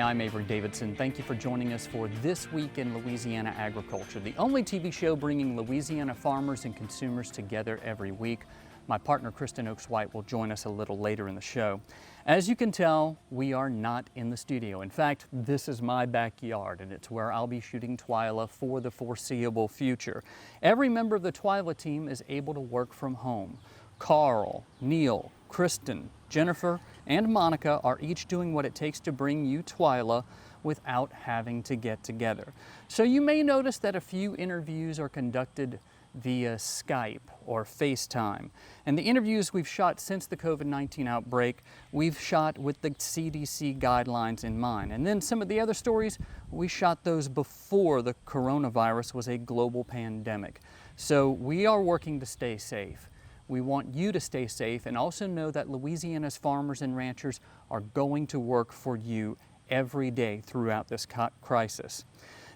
I'm Avery Davidson. Thank you for joining us for This Week in Louisiana Agriculture, the only TV show bringing Louisiana farmers and consumers together every week. My partner, Kristen Oaks-White, will join us a little later in the show. As you can tell, we are not in the studio. In fact, this is my backyard, and it's where I'll be shooting Twila for the foreseeable future. Every member of the Twila team is able to work from home. Carl, Neil, Kristen, Jennifer, and Monica are each doing what it takes to bring you Twila without having to get together. So you may notice that a few interviews are conducted via Skype or FaceTime. And the interviews we've shot since the COVID-19 outbreak, we've shot with the CDC guidelines in mind. And then some of the other stories, we shot those before the coronavirus was a global pandemic. So we are working to stay safe. We want you to stay safe and also know that Louisiana's farmers and ranchers are going to work for you every day throughout this crisis.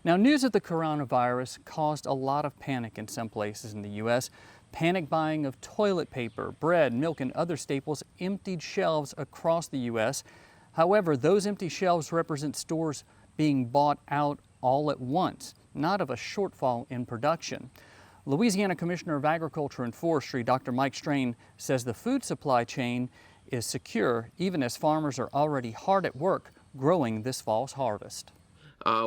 Now, news of the coronavirus caused a lot of panic in some places in the U.S. Panic buying of toilet paper, bread, milk, and other staples emptied shelves across the U.S. However, those empty shelves represent stores being bought out all at once, not of a shortfall in production. Louisiana Commissioner of Agriculture and Forestry, Dr. Mike Strain, says the food supply chain is secure even as farmers are already hard at work growing this fall's harvest.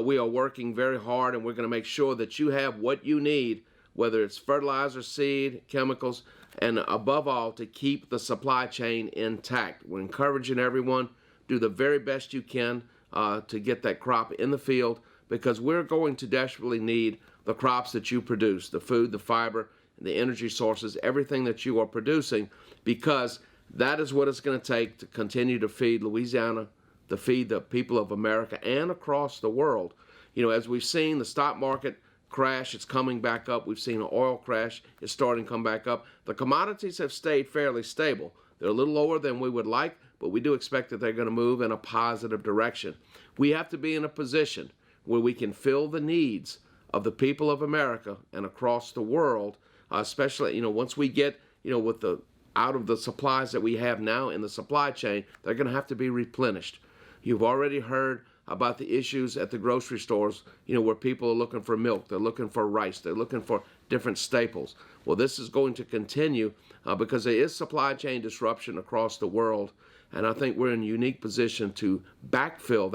We are working very hard, and we're going to make sure that you have what you need, whether it's fertilizer, seed, chemicals, and above all, to keep the supply chain intact. We're encouraging everyone, do the very best you can to get that crop in the field, because we're going to desperately need the crops that you produce, the food, the fiber, the energy sources, everything that you are producing, because that is what it's going to take to continue to feed Louisiana, to feed the people of America and across the world. You know, as we've seen the stock market crash, it's coming back up. We've seen an oil crash, it's starting to come back up. The commodities have stayed fairly stable. They're a little lower than we would like, but we do expect that they're going to move in a positive direction. We have to be in a position where we can fill the needs of the people of America and across the world, especially, once we get, with the out of the supplies that we have now in the supply chain, they're going to have to be replenished. You've already heard about the issues at the grocery stores, where people are looking for milk, they're looking for rice, they're looking for different staples. Well, this is going to continue because there is supply chain disruption across the world, and I think we're in a unique position to backfill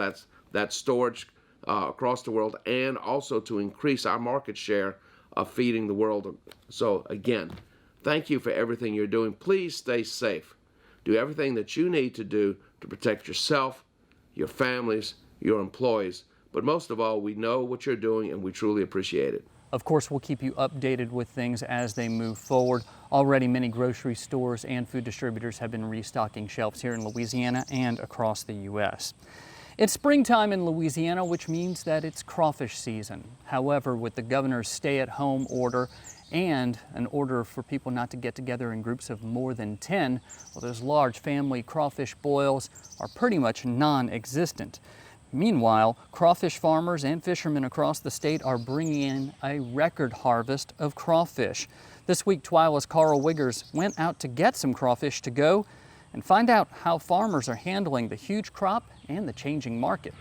that storage across the world, and also to increase our market share of feeding the world. So again, thank you for everything you're doing. Please stay safe. Do everything that you need to do to protect yourself, your families, your employees. But most of all, we know what you're doing and we truly appreciate it. Of course, we'll keep you updated with things as they move forward. Already many grocery stores and food distributors have been restocking shelves here in Louisiana and across the U.S. It's springtime in Louisiana, which means that it's crawfish season. However, with the governor's stay-at-home order and an order for people not to get together in groups of more than 10, well, those large family crawfish boils are pretty much non-existent. Meanwhile, crawfish farmers and fishermen across the state are bringing in a record harvest of crawfish. This week, Twila's Carl Wiggers went out to get some crawfish to go and find out how farmers are handling the huge crop and the changing market.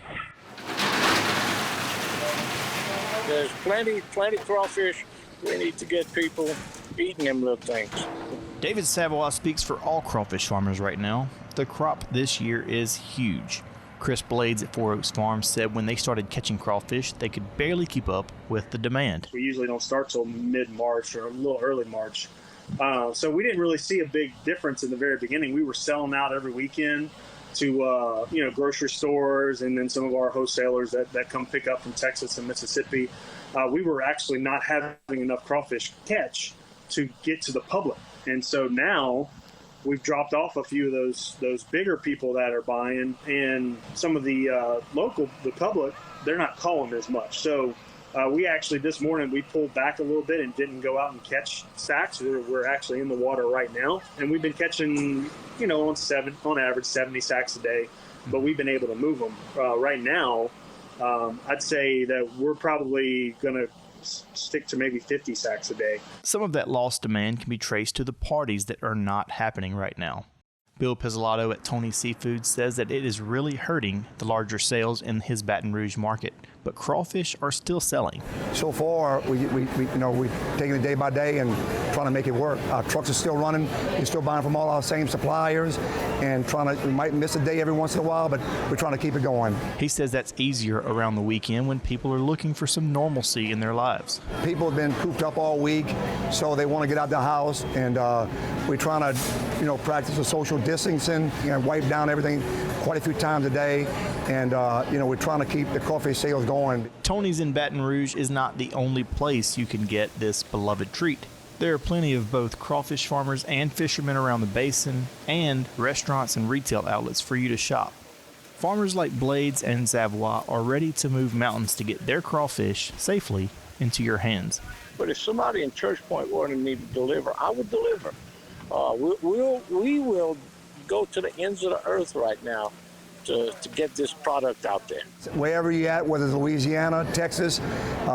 There's plenty crawfish. We need to get people eating them little things. David Savoy speaks for all crawfish farmers right now. The crop this year is huge. Chris Blades at Four Oaks Farm said when they started catching crawfish, they could barely keep up with the demand. We usually don't start till mid-March or a little early March. So we didn't really see a big difference in the very beginning. We were selling out every weekend to grocery stores and then some of our wholesalers that come pick up from Texas and Mississippi. We were actually not having enough crawfish catch to get to the public. And so now we've dropped off a few of those bigger people that are buying, and some of the the public, they're not calling as much. So we actually, this morning, we pulled back a little bit and didn't go out and catch stacks. We're actually in the water right now, and we've been catching, on average 70 sacks a day, but we've been able to move them. Right now, I'd say that we're probably going to stick to maybe 50 sacks a day. Some of that lost demand can be traced to the parties that are not happening right now. Bill Pizzolatto at Tony's Seafood says that it is really hurting the larger sales in his Baton Rouge market, but crawfish are still selling. So far, we're taking it day by day and trying to make it work. Our trucks are still running. We're still buying from all our same suppliers and we might miss a day every once in a while, but we're trying to keep it going. He says that's easier around the weekend when people are looking for some normalcy in their lives. People have been cooped up all week, so they want to get out the house, and we're trying to, practice the social distancing and wipe down everything quite a few times a day, and we're trying to keep the crawfish sales going. Tony's in Baton Rouge is not the only place you can get this beloved treat. There are plenty of both crawfish farmers and fishermen around the basin, and restaurants and retail outlets for you to shop. Farmers like Blades and Savoy are ready to move mountains to get their crawfish safely into your hands. But if somebody in Church Point wanted me to deliver, I would deliver. We will go to the ends of the earth right now to get this product out there. Wherever you're at, whether it's Louisiana, Texas,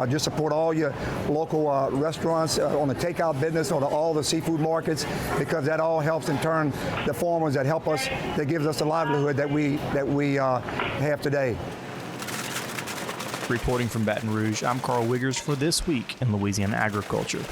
just support all your local restaurants on the takeout business or all the seafood markets, because that all helps in turn the farmers that help us, that gives us the livelihood that we have today. Reporting from Baton Rouge, I'm Carl Wiggers for This Week in Louisiana Agriculture.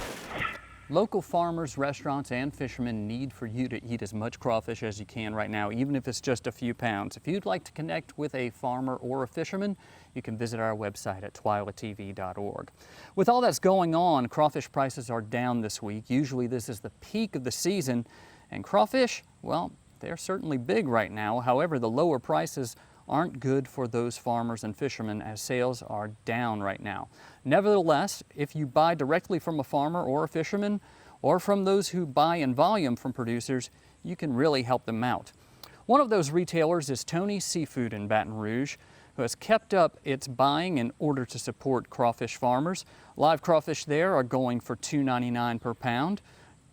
Local farmers, restaurants, and fishermen need for you to eat as much crawfish as you can right now, even if it's just a few pounds. If you'd like to connect with a farmer or a fisherman, you can visit our website at twilatv.org. With all that's going on, crawfish prices are down this week. Usually this is the peak of the season, and crawfish, well, they're certainly big right now. However, the lower prices aren't good for those farmers and fishermen, as sales are down right now. Nevertheless, if you buy directly from a farmer or a fisherman, or from those who buy in volume from producers, you can really help them out. One of those retailers is Tony's Seafood in Baton Rouge, who has kept up its buying in order to support crawfish farmers. Live crawfish there are going for $2.99 per pound.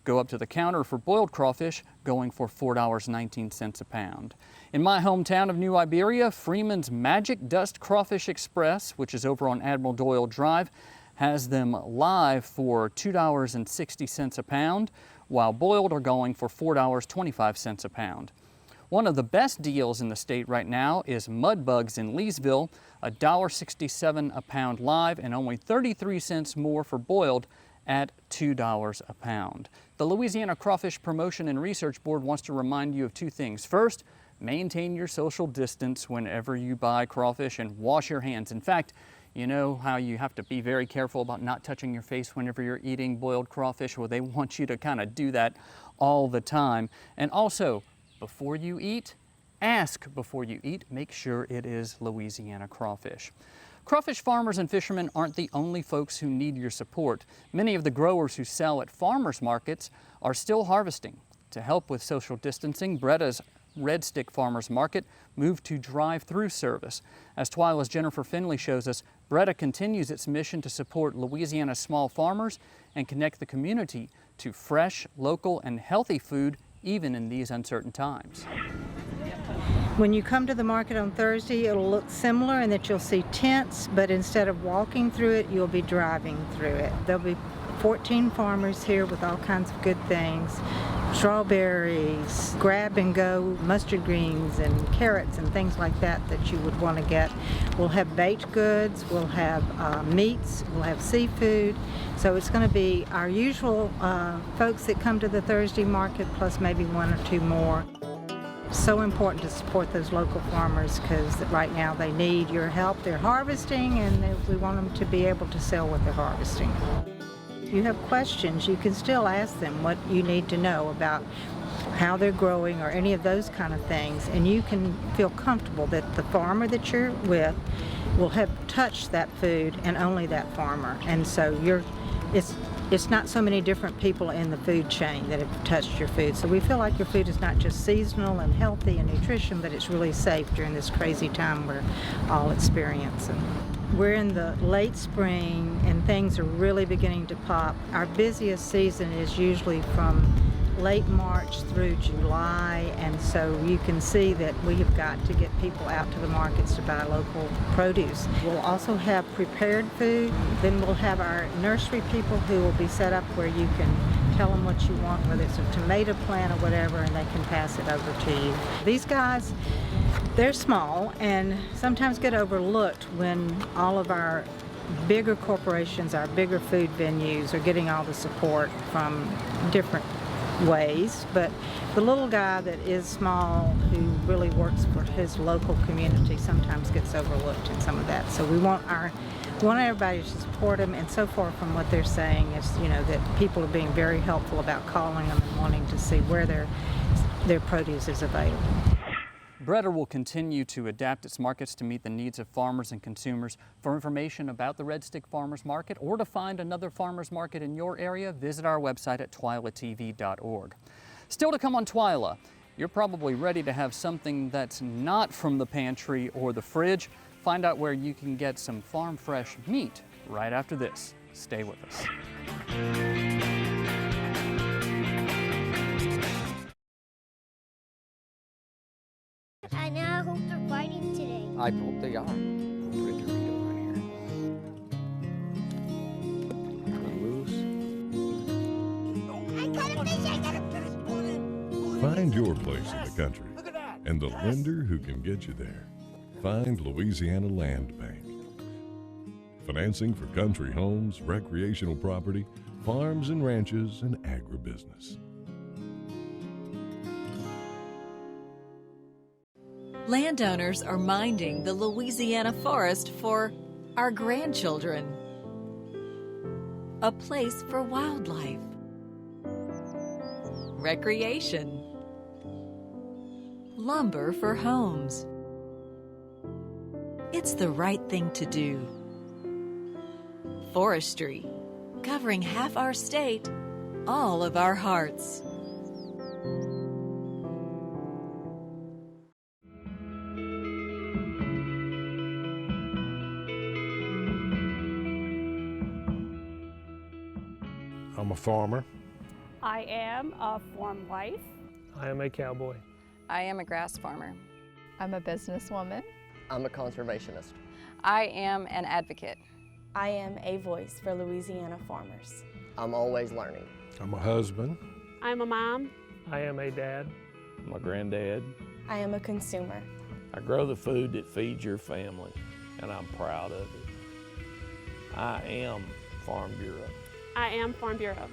Go up to the counter for boiled crawfish, going for $4.19 a pound. In my hometown of New Iberia, Freeman's Magic Dust Crawfish Express, which is over on Admiral Doyle Drive, has them live for $2.60 a pound, while boiled are going for $4.25 a pound. One of the best deals in the state right now is mud bugs in Leesville, $1.67 a pound live and only 33 cents more for boiled at $2 a pound. The Louisiana Crawfish Promotion and Research Board wants to remind you of two things. First, maintain your social distance whenever you buy crawfish and wash your hands. In fact, you know how you have to be very careful about not touching your face whenever you're eating boiled crawfish? Well, they want you to kind of do that all the time. And also, before you eat, ask before you eat. Make sure it is Louisiana crawfish. Crawfish farmers and fishermen aren't the only folks who need your support. Many of the growers who sell at farmers markets are still harvesting. To help with social distancing, Bretta's Red Stick Farmers Market moved to drive-through service. As Twila's Jennifer Finley shows us, Bretta continues its mission to support Louisiana's small farmers and connect the community to fresh, local, and healthy food, even in these uncertain times. When you come to the market on Thursday, it'll look similar in that you'll see tents, but instead of walking through it, you'll be driving through it. There'll be 14 farmers here with all kinds of good things. Strawberries, grab and go mustard greens and carrots and things like that you would want to get. We'll have baked goods, we'll have meats, we'll have seafood. So it's going to be our usual folks that come to the Thursday market plus maybe one or two more. So important to support those local farmers because right now they need your help. They're harvesting and we want them to be able to sell what they're harvesting. If you have questions, you can still ask them what you need to know about how they're growing or any of those kind of things, and you can feel comfortable that the farmer that you're with will have touched that food and only that farmer. And so it's not so many different people in the food chain that have touched your food. So we feel like your food is not just seasonal and healthy and nutrition, but it's really safe during this crazy time we're all experiencing. We're in the late spring and things are really beginning to pop. Our busiest season is usually from late March through July, and so you can see that we have got to get people out to the markets to buy local produce. We'll also have prepared food. Then we'll have our nursery people who will be set up where you can tell them what you want, whether it's a tomato plant or whatever, and they can pass it over to you. These guys, they're small and sometimes get overlooked when all of our bigger corporations, our bigger food venues are getting all the support from different ways. But the little guy that is small, who really works for his local community, sometimes gets overlooked in some of that. So we want everybody to support them, and so far from what they're saying is, that people are being very helpful about calling them and wanting to see where their produce is available. Bretter will continue to adapt its markets to meet the needs of farmers and consumers. For information about the Red Stick Farmers Market or to find another farmers market in your area, visit our website at twilatv.org. Still to come on Twila, you're probably ready to have something that's not from the pantry or the fridge. Find out where you can get some farm fresh meat right after this. Stay with us. I now hope they're fighting today. I hope they are. Refrigerator right here. I got a fish! I got a fish! Find your place in the country and the lender who can get you there. Find Louisiana Land Bank. Financing for country homes, recreational property, farms and ranches, and agribusiness. Landowners are minding the Louisiana forest for our grandchildren. A place for wildlife, recreation, lumber for homes. It's the right thing to do. Forestry, covering half our state, all of our hearts. I'm a farmer. I am a farm wife. I am a cowboy. I am a grass farmer. I'm a businesswoman. I'm a conservationist. I am an advocate. I am a voice for Louisiana farmers. I'm always learning. I'm a husband. I'm a mom. I am a dad. I'm a granddad. I am a consumer. I grow the food that feeds your family, and I'm proud of it. I am Farm Bureau. I am Farm Bureau.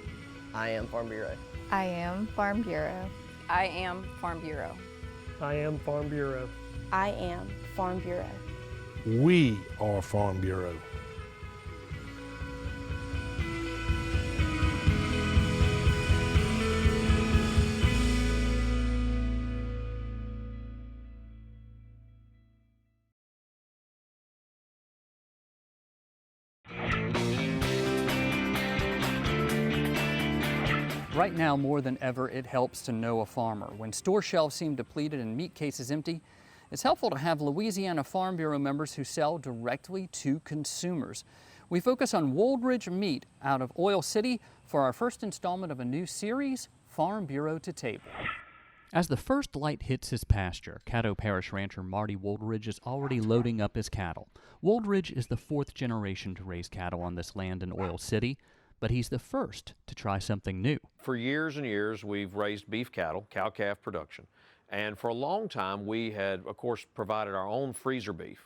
I am Farm Bureau. I am Farm Bureau. I am Farm Bureau. I am Farm Bureau. I am Farm Bureau. We are Farm Bureau. Right now, more than ever, it helps to know a farmer. When store shelves seem depleted and meat cases empty, it's helpful to have Louisiana Farm Bureau members who sell directly to consumers. We focus on Woldridge Meat out of Oil City for our first installment of a new series, Farm Bureau to Table. As the first light hits his pasture, Caddo Parish rancher Marty Woldridge is already loading up his cattle. Woldridge is the fourth generation to raise cattle on this land in Oil City, but he's the first to try something new. For years and years, we've raised beef cattle, cow-calf production. And for a long time, we had, of course, provided our own freezer beef,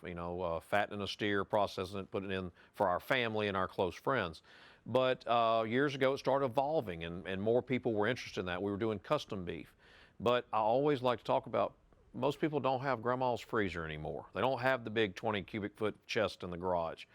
fattening a steer, processing it, putting it in for our family and our close friends. But years ago, it started evolving, and more people were interested in that. We were doing custom beef. But I always like to talk about, most people don't have grandma's freezer anymore. They don't have the big 20 cubic foot chest in the garage.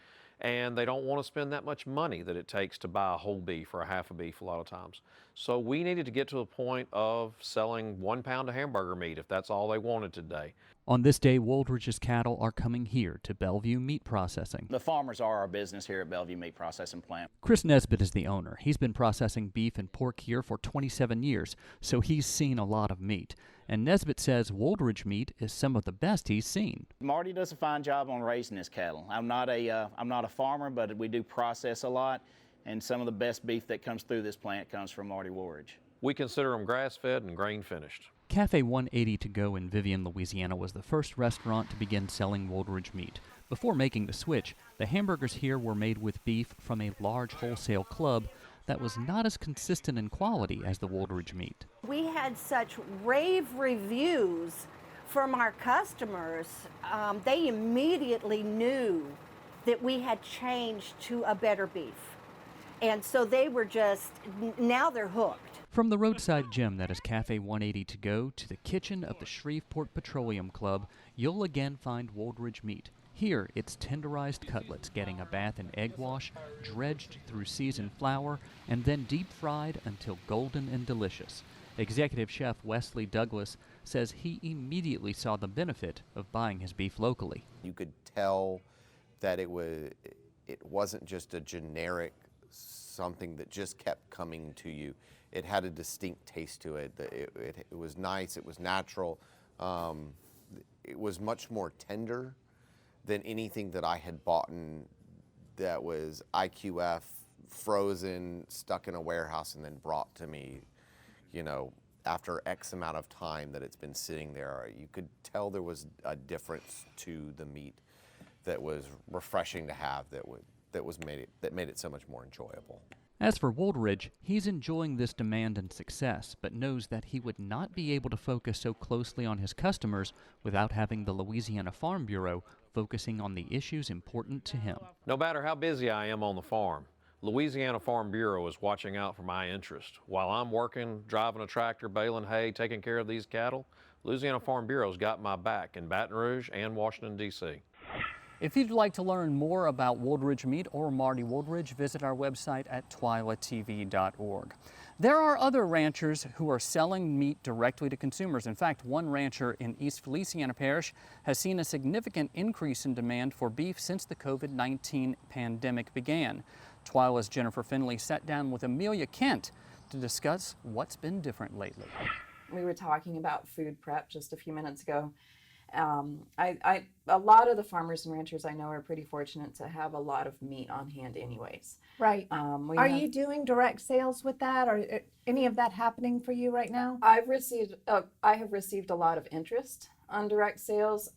And they don't want to spend that much money that it takes to buy a whole beef or a half a beef a lot of times. So we needed to get to the point of selling 1 pound of hamburger meat if that's all they wanted today. On this day, Woldridge's cattle are coming here to Bellevue Meat Processing. The farmers are our business here at Bellevue Meat Processing Plant. Chris Nesbitt is the owner. He's been processing beef and pork here for 27 years, so he's seen a lot of meat. And Nesbitt says Woldridge meat is some of the best he's seen. Marty does a fine job on raising his cattle. I'm not a farmer, but we do process a lot, and some of the best beef that comes through this plant comes from Marty Woldridge. We consider them grass-fed and grain-finished. Cafe 180 to go in Vivian, Louisiana was the first restaurant to begin selling Woldridge meat. Before making the switch, the hamburgers here were made with beef from a large wholesale club, that was not as consistent in quality as the Woldridge meat. We had such rave reviews from our customers. They immediately knew that we had changed to a better beef. And so they were just, now they're hooked. From the roadside gym that is Cafe 180 to go to the kitchen of the Shreveport Petroleum Club, you'll again find Woldridge meat. Here, it's tenderized cutlets getting a bath in egg wash, dredged through seasoned flour, and then deep fried until golden and delicious. Executive Chef Wesley Douglas says he immediately saw the benefit of buying his beef locally. You could tell that it wasn't just a generic something that just kept coming to you. It had a distinct taste to it. It was nice, it was natural. It was much more tender than anything that I had bought that was IQF, frozen, stuck in a warehouse, and then brought to me, you know, after X amount of time that it's been sitting there. You could tell there was a difference to the meat that was refreshing to have, that made it so much more enjoyable. As for Woldridge, he's enjoying this demand and success, but knows that he would not be able to focus so closely on his customers without having the Louisiana Farm Bureau focusing on the issues important to him. No matter how busy I am on the farm, Louisiana Farm Bureau is watching out for my interest. While I'm working, driving a tractor, baling hay, taking care of these cattle, Louisiana Farm Bureau's got my back in Baton Rouge and Washington, D.C. If you'd like to learn more about Woldridge meat or Marty Woldridge, visit our website at twilatv.org. There are other ranchers who are selling meat directly to consumers. In fact, one rancher in East Feliciana Parish has seen a significant increase in demand for beef since the COVID-19 pandemic began. Twila's Jennifer Finley sat down with Amelia Kent to discuss what's been different lately. We were talking about food prep just a few minutes ago. A lot of the farmers and ranchers I know are pretty fortunate to have a lot of meat on hand anyways. Right. Are you doing direct sales with that, or any of that happening for you right now? I have received a lot of interest on direct sales.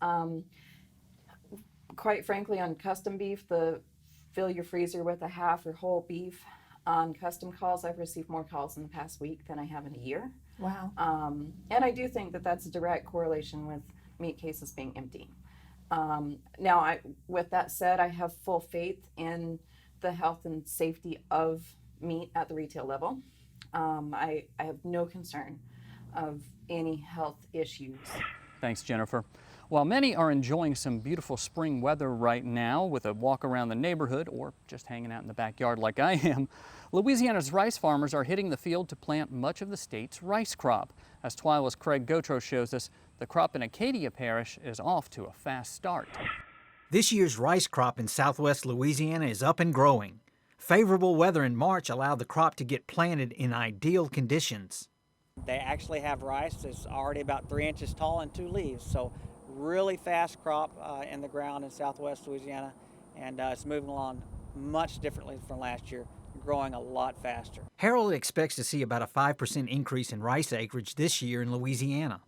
Quite frankly, on custom beef, the fill your freezer with a half or whole beef. On custom calls, I've received more calls in the past week than I have in a year. Wow. And I do think that that's a direct correlation with meat cases being empty. Now, with that said, I have full faith in the health and safety of meat at the retail level. I have no concern of any health issues. Thanks, Jennifer. While many are enjoying some beautiful spring weather right now with a walk around the neighborhood or just hanging out in the backyard like I am, Louisiana's rice farmers are hitting the field to plant much of the state's rice crop. As Twila's Craig Gautreaux shows us, the crop in Acadia Parish is off to a fast start. This year's rice crop in southwest Louisiana is up and growing. Favorable weather in March allowed the crop to get planted in ideal conditions. They actually have rice that's already about 3 inches tall and 2 leaves, so really fast crop in the ground in southwest Louisiana, and it's moving along much differently from last year, growing a lot faster. Harold expects to see about a 5% increase in rice acreage this year in Louisiana.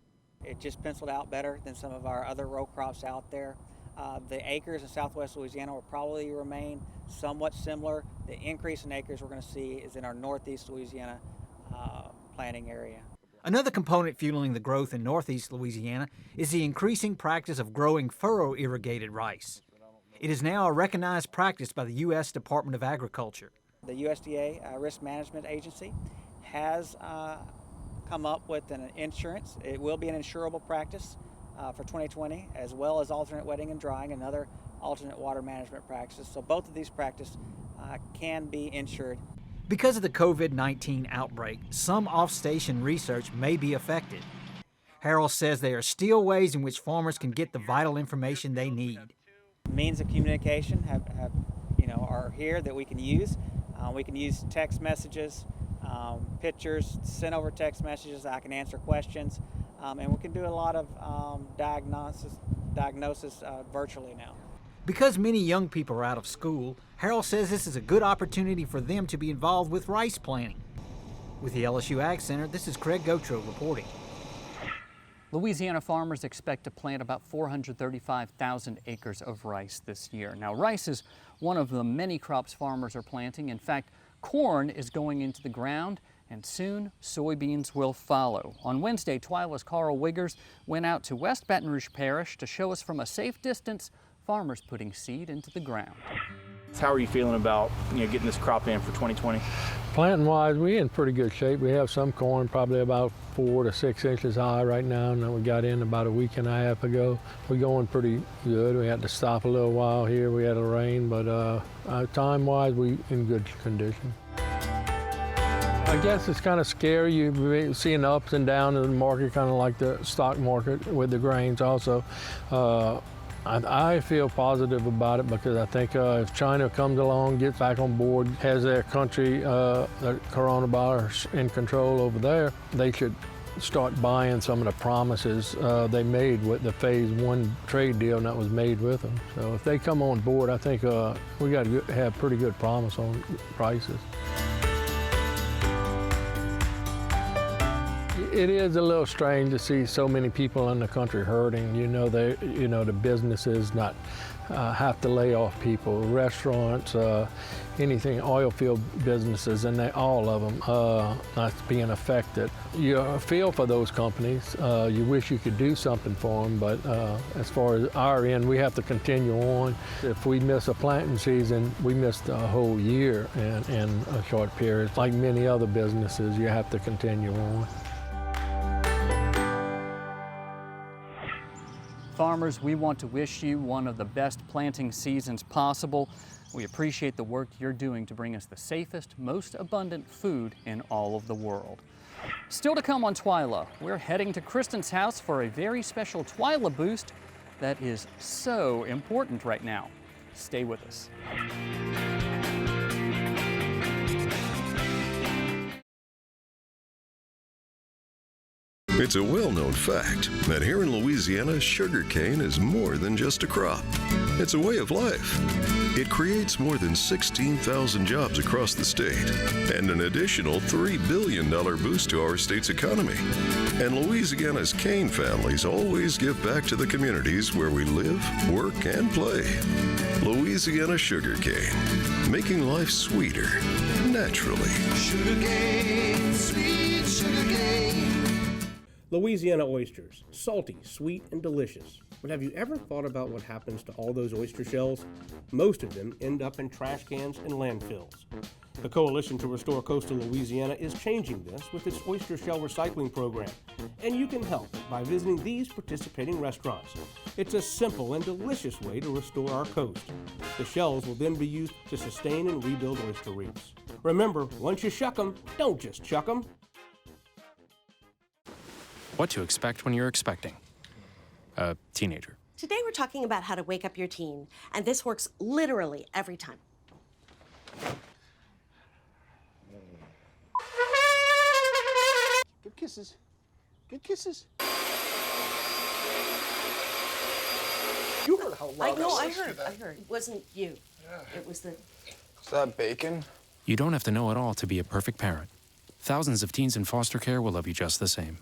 It just penciled out better than some of our other row crops out there. The acres in southwest Louisiana will probably remain somewhat similar. The increase in acres we're going to see is in our northeast Louisiana planting area. Another component fueling the growth in northeast Louisiana is the increasing practice of growing furrow-irrigated rice. It is now a recognized practice by the U.S. Department of Agriculture. The USDA Risk Management Agency has come up with an insurance. It will be an insurable practice for 2020, as well as alternate wetting and drying and other alternate water management practices. So both of these practices can be insured. Because of the COVID-19 outbreak, some off-station research may be affected. Harold says there are still ways in which farmers can get the vital information they need. Means of communication are here that we can use. We can use text messages, pictures, send over text messages. I can answer questions, and we can do a lot of diagnosis virtually now. Because many young people are out of school, Harold says this is a good opportunity for them to be involved with rice planting. With the LSU Ag Center, this is Craig Gautreaux reporting. Louisiana farmers expect to plant about 435,000 acres of rice this year. Now, rice is one of the many crops farmers are planting. In fact, Corn is going into the ground, and soon soybeans will follow. On Wednesday, Twila's Carl Wiggers went out to West Baton Rouge Parish to show us from a safe distance farmers putting seed into the ground. How are you feeling about getting this crop in for 2020? Planting wise, we're in pretty good shape. We have some corn probably about 4 to 6 inches high right now, and we got in about a week and a half ago. We're going pretty good. We had to stop a little while here. We had a rain, but time wise, we in good condition. I guess it's kind of scary. You're seeing the ups and downs of the market, kind of like the stock market with the grains also. I feel positive about it because I think if China comes along, gets back on board, has their country, the coronavirus in control over there, they should start buying some of the promises they made with the phase 1 trade deal that was made with them. So if they come on board, I think we got to have pretty good promise on prices. It is a little strange to see so many people in the country hurting. The businesses not have to lay off people, restaurants, anything, oil field businesses, and all of them not being affected. You feel for those companies. You wish you could do something for them, but as far as our end, we have to continue on. If we miss a planting season, we missed a whole year in a short period. Like many other businesses, you have to continue on. Farmers, we want to wish you one of the best planting seasons possible. We appreciate the work you're doing to bring us the safest, most abundant food in all of the world. Still to come on Twila, we're heading to Kristen's house for a very special Twila boost that is so important right now. Stay with us. It's a well-known fact that here in Louisiana, sugarcane is more than just a crop. It's a way of life. It creates more than 16,000 jobs across the state and an additional $3 billion boost to our state's economy. And Louisiana's cane families always give back to the communities where we live, work, and play. Louisiana sugarcane, making life sweeter, naturally. Sugarcane, sweet sugarcane. Louisiana oysters, salty, sweet, and delicious. But have you ever thought about what happens to all those oyster shells? Most of them end up in trash cans and landfills. The Coalition to Restore Coastal Louisiana is changing this with its oyster shell recycling program, and you can help by visiting these participating restaurants. It's a simple and delicious way to restore our coast. The shells will then be used to sustain and rebuild oyster reefs. Remember, once you shuck them, don't just chuck them. What to expect when you're expecting a teenager. Today we're talking about how to wake up your teen, and this works literally every time. Good kisses. Good kisses. You heard how loud I heard. It wasn't you. Yeah. It was the... Is that bacon? You don't have to know it all to be a perfect parent. Thousands of teens in foster care will love you just the same.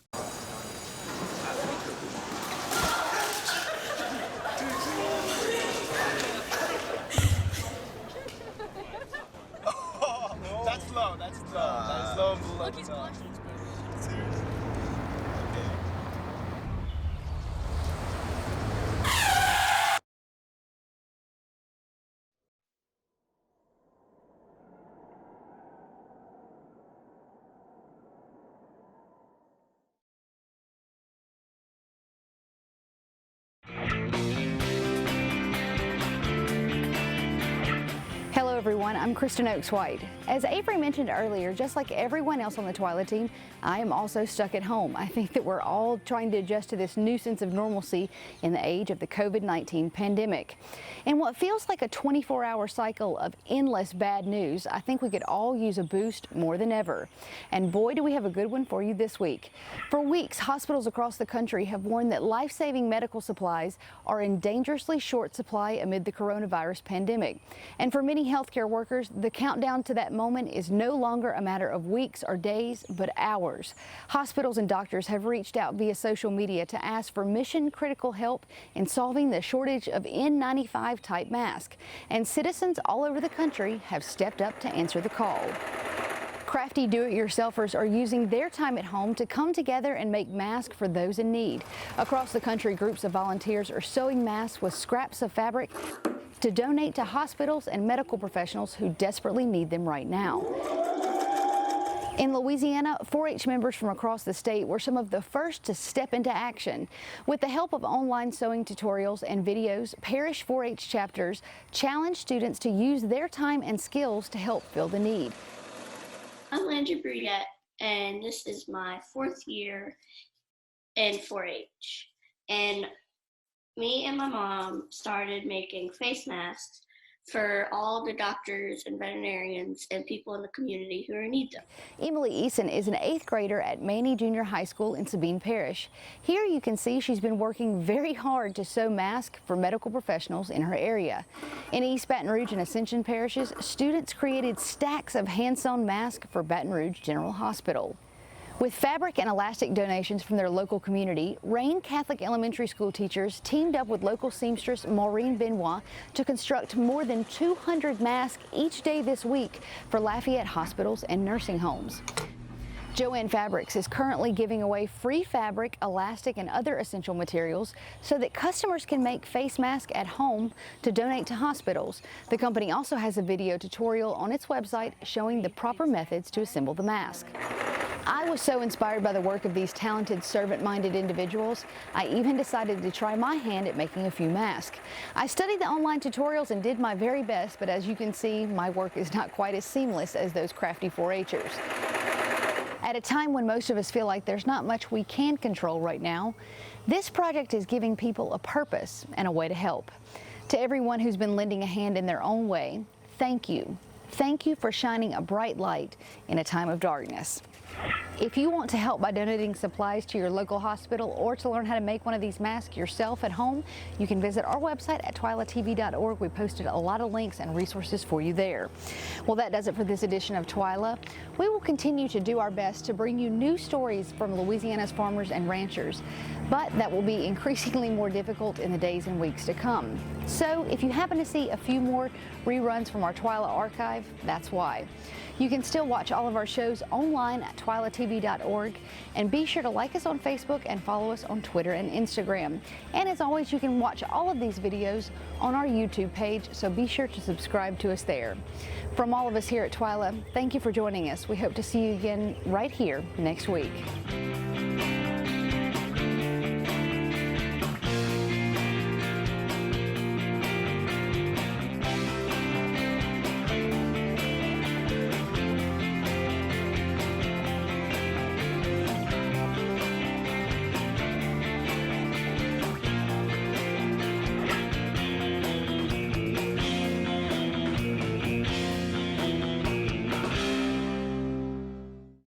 Hello everyone, I'm Kristen Oaks White. As Avery mentioned earlier, just like everyone else on the Twila team, I am also stuck at home. I think that we're all trying to adjust to this new sense of normalcy in the age of the COVID-19 pandemic. In what feels like a 24-hour cycle of endless bad news, I think we could all use a boost more than ever. And boy, do we have a good one for you this week. For weeks, hospitals across the country have warned that life-saving medical supplies are in dangerously short supply amid the coronavirus pandemic. And for many healthcare workers, the countdown to that moment is no longer a matter of weeks or days, but hours. Hospitals and doctors have reached out via social media to ask for mission-critical help in solving the shortage of N95 type masks, and citizens all over the country have stepped up to answer the call. Crafty do-it-yourselfers are using their time at home to come together and make masks for those in need. Across the country, groups of volunteers are sewing masks with scraps of fabric to donate to hospitals and medical professionals who desperately need them right now. In Louisiana, 4-H members from across the state were some of the first to step into action. With the help of online sewing tutorials and videos, parish 4-H chapters challenge students to use their time and skills to help fill the need. I'm Landry Brudette, and this is my 4th year in 4-H. And me and my mom started making face masks for all the doctors and veterinarians and people in the community who need them. Emily Eason is an 8th grader at Maney Junior High School in Sabine Parish. Here you can see she's been working very hard to sew masks for medical professionals in her area. In East Baton Rouge and Ascension parishes, students created stacks of hand-sewn masks for Baton Rouge General Hospital. With fabric and elastic donations from their local community, Rain Catholic Elementary School teachers teamed up with local seamstress Maureen Benoit to construct more than 200 masks each day this week for Lafayette hospitals and nursing homes. Joanne Fabrics is currently giving away free fabric, elastic, and other essential materials so that customers can make face masks at home to donate to hospitals. The company also has a video tutorial on its website showing the proper methods to assemble the mask. I was so inspired by the work of these talented, servant-minded individuals, I even decided to try my hand at making a few masks. I studied the online tutorials and did my very best, but as you can see, my work is not quite as seamless as those crafty 4-H'ers. At a time when most of us feel like there's not much we can control right now, this project is giving people a purpose and a way to help. To everyone who's been lending a hand in their own way, thank you. Thank you for shining a bright light in a time of darkness. If you want to help by donating supplies to your local hospital or to learn how to make one of these masks yourself at home, you can visit our website at twilatv.org. We posted a lot of links and resources for you there. Well, that does it for this edition of Twila. We will continue to do our best to bring you new stories from Louisiana's farmers and ranchers, but that will be increasingly more difficult in the days and weeks to come. So if you happen to see a few more reruns from our Twila archive, that's why. You can still watch all of our shows online at twilatv.org, and be sure to like us on Facebook and follow us on Twitter and Instagram. And as always, you can watch all of these videos on our YouTube page, so be sure to subscribe to us there. From all of us here at Twila, thank you for joining us. We hope to see you again right here next week.